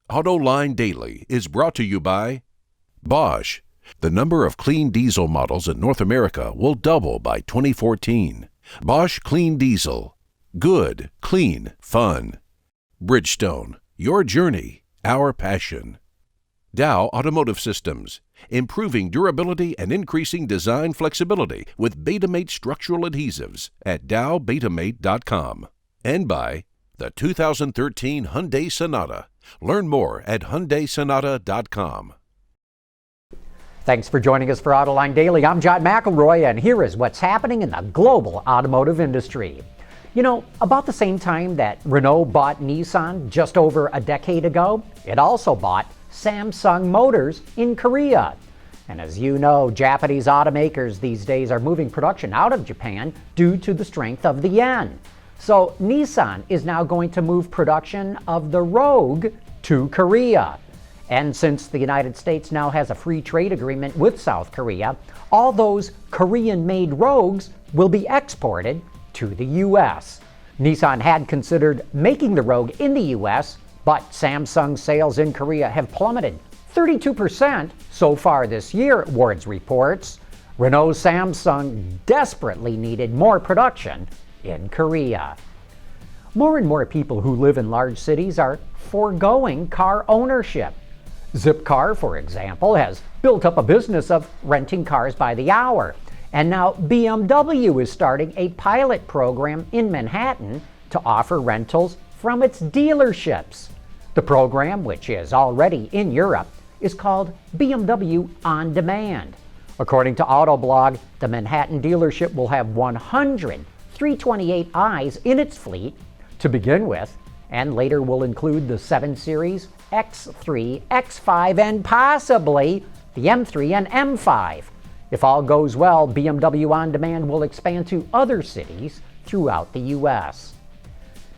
Autoline Daily is brought to you by Bosch. The number of clean diesel models in North America will double by 2014. Bosch Clean Diesel. Good, clean, fun. Bridgestone. Your journey, our passion. Dow Automotive Systems. Improving durability and increasing design flexibility with Betamate structural adhesives at dowbetamate.com. And by the 2013 Hyundai Sonata. Learn more at HyundaiSonata.com. Thanks for joining us for Autoline Daily. I'm John McElroy, and here is what's happening in the global automotive industry. You know, about the same time that Renault bought Nissan just over a decade ago, it also bought Samsung Motors in Korea. And as you know, Japanese automakers these days are moving production out of Japan due to the strength of the yen. So Nissan is now going to move production of the Rogue to Korea. And since the United States now has a free trade agreement with South Korea, all those Korean-made Rogues will be exported to the U.S. Nissan had considered making the Rogue in the U.S., but Samsung sales in Korea have plummeted 32% so far this year, Wards reports. Renault Samsung desperately needed more production in Korea. More and more people who live in large cities are foregoing car ownership. Zipcar, for example, has built up a business of renting cars by the hour. And now BMW is starting a pilot program in Manhattan to offer rentals from its dealerships. The program, which is already in Europe, is called BMW On Demand. According to Autoblog, the Manhattan dealership will have 100 328i's in its fleet to begin with, and later will include the 7 Series, X3, X5, and possibly the M3 and M5. If all goes well, BMW On Demand will expand to other cities throughout the U.S.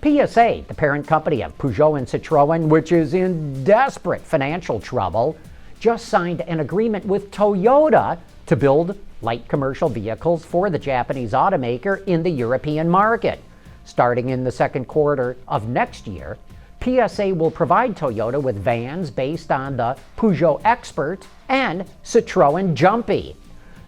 PSA, the parent company of Peugeot and Citroen, which is in desperate financial trouble, just signed an agreement with Toyota to build light commercial vehicles for the Japanese automaker in the European market. Starting in the second quarter of next year, PSA will provide Toyota with vans based on the Peugeot Expert and Citroen Jumpy.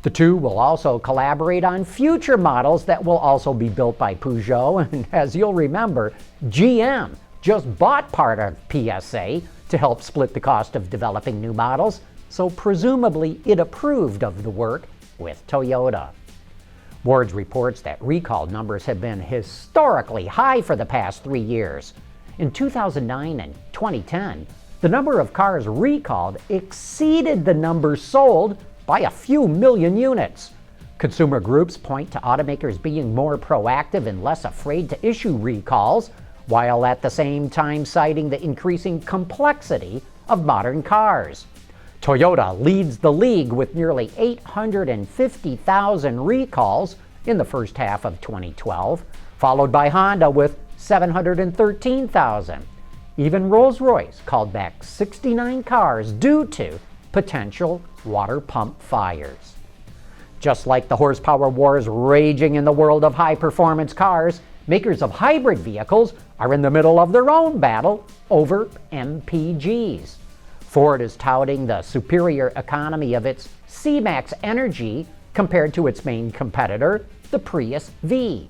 The two will also collaborate on future models that will also be built by Peugeot, and as you'll remember, GM just bought part of PSA to help split the cost of developing new models, so presumably it approved of the work with Toyota. Wards reports that recall numbers have been historically high for the past 3 years. In 2009 and 2010, the number of cars recalled exceeded the number sold by a few million units. Consumer groups point to automakers being more proactive and less afraid to issue recalls, while at the same time citing the increasing complexity of modern cars. Toyota leads the league with nearly 850,000 recalls in the first half of 2012, followed by Honda with 713,000. Even Rolls-Royce called back 69 cars due to potential water pump fires. Just like the horsepower wars raging in the world of high-performance cars, makers of hybrid vehicles are in the middle of their own battle over MPGs. Ford is touting the superior economy of its C-Max Energy compared to its main competitor, the Prius V.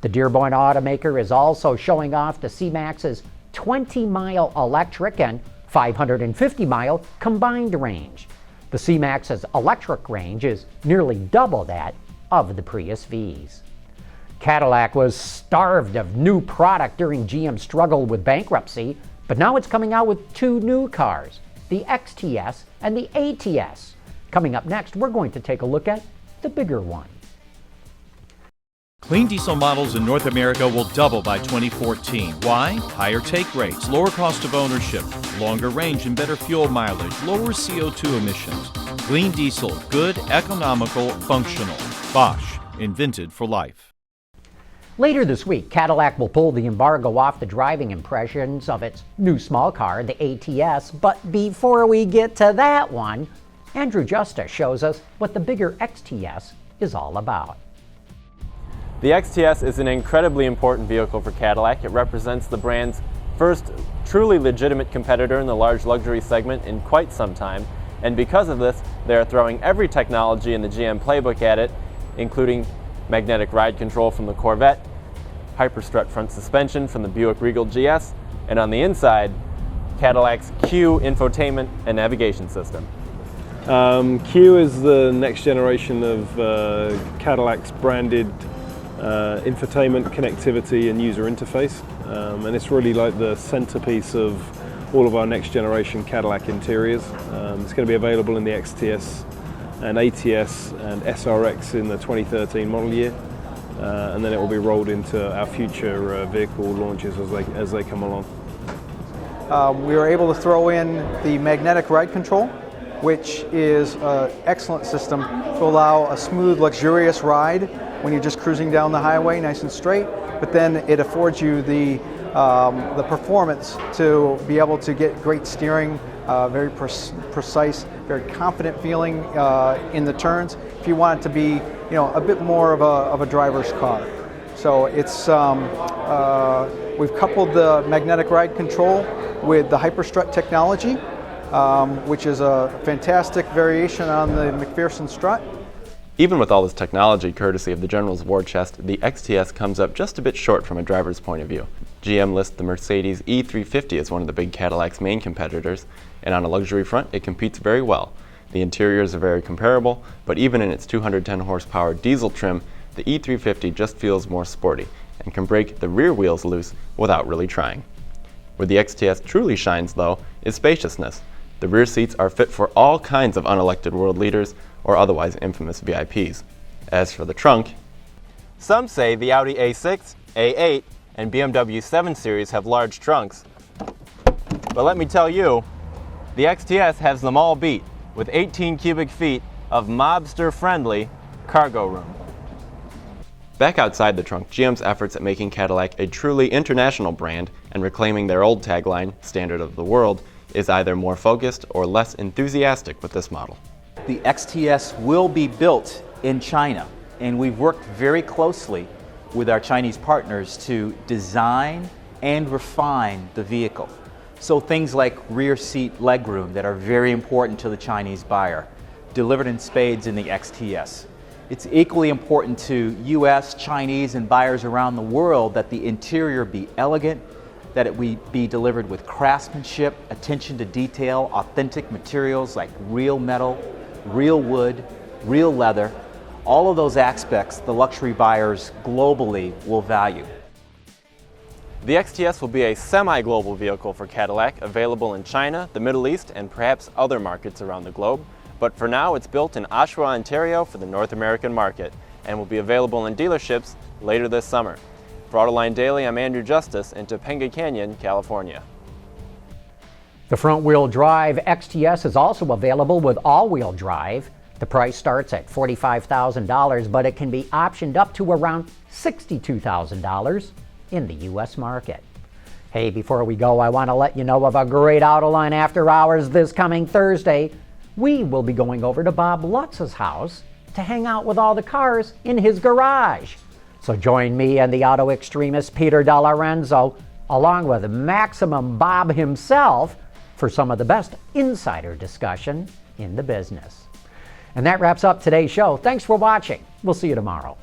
The Dearborn automaker is also showing off the C-Max's 20-mile electric and 550-mile combined range. The C-Max's electric range is nearly double that of the Prius V's. Cadillac was starved of new product during GM's struggle with bankruptcy, but now it's coming out with 2 new cars, the XTS and the ATS. Coming up next, we're going to take a look at the bigger one. Clean diesel models in North America will double by 2014. Why? Higher take rates, lower cost of ownership, longer range and better fuel mileage, lower CO2 emissions. Clean diesel, good, economical, functional. Bosch, invented for life. Later this week, Cadillac will pull the embargo off the driving impressions of its new small car, the ATS. But before we get to that one, Andrew Justa shows us what the bigger XTS is all about. The XTS is an incredibly important vehicle for Cadillac. It represents the brand's first truly legitimate competitor in the large luxury segment in quite some time, and because of this, they are throwing every technology in the GM playbook at it, including magnetic ride control from the Corvette, hyperstrut front suspension from the Buick Regal GS, and on the inside, Cadillac's Q infotainment and navigation system. Q is the next generation of Cadillac's branded infotainment, connectivity and user interface, and it's really like the centerpiece of all of our next generation Cadillac interiors. It's going to be available in the XTS and ATS and SRX in the 2013 model year, and then it will be rolled into our future vehicle launches as they come along. We were able to throw in the magnetic ride control, which is an excellent system to allow a smooth, luxurious ride when you're just cruising down the highway nice and straight, but then it affords you the performance to be able to get great steering, very precise, very confident feeling in the turns if you want it to be, a bit more of a driver's car. So it's we've coupled the magnetic ride control with the hyperstrut technology, which is a fantastic variation on the McPherson strut. Even with all this technology courtesy of the General's war chest, the XTS comes up just a bit short from a driver's point of view. GM lists the Mercedes E350 as one of the big Cadillac's main competitors, and on a luxury front, it competes very well. The interiors are very comparable, but even in its 210 horsepower diesel trim, the E350 just feels more sporty and can break the rear wheels loose without really trying. Where the XTS truly shines, though, is spaciousness. The rear seats are fit for all kinds of unelected world leaders or otherwise infamous VIPs. As for the trunk, some say the Audi A6, A8, and BMW 7 Series have large trunks. But let me tell you, the XTS has them all beat, with 18 cubic feet of mobster-friendly cargo room. Back outside the trunk, GM's efforts at making Cadillac a truly international brand and reclaiming their old tagline, standard of the world, is either more focused or less enthusiastic with this model. The XTS will be built in China, and we've worked very closely with our Chinese partners to design and refine the vehicle. So things like rear seat legroom that are very important to the Chinese buyer, delivered in spades in the XTS. It's equally important to US, Chinese, and buyers around the world that the interior be elegant, that it be delivered with craftsmanship, attention to detail, authentic materials like real metal, real wood, real leather. All of those aspects the luxury buyers globally will value. The XTS will be a semi-global vehicle for Cadillac, available in China, the Middle East, and perhaps other markets around the globe. But for now, it's built in Oshawa, Ontario for the North American market and will be available in dealerships later this summer. For Autoline Daily, I'm Andrew Justice in Topanga Canyon, California. The front-wheel drive XTS is also available with all-wheel drive. The price starts at $45,000, but it can be optioned up to around $62,000 in the U.S. market. Hey, before we go, I want to let you know of a great Autoline After Hours this coming Thursday. We will be going over to Bob Lutz's house to hang out with all the cars in his garage. So join me and the auto extremist Peter DeLorenzo, along with Maximum Bob himself, for some of the best insider discussion in the business. And that wraps up today's show. Thanks for watching. We'll see you tomorrow.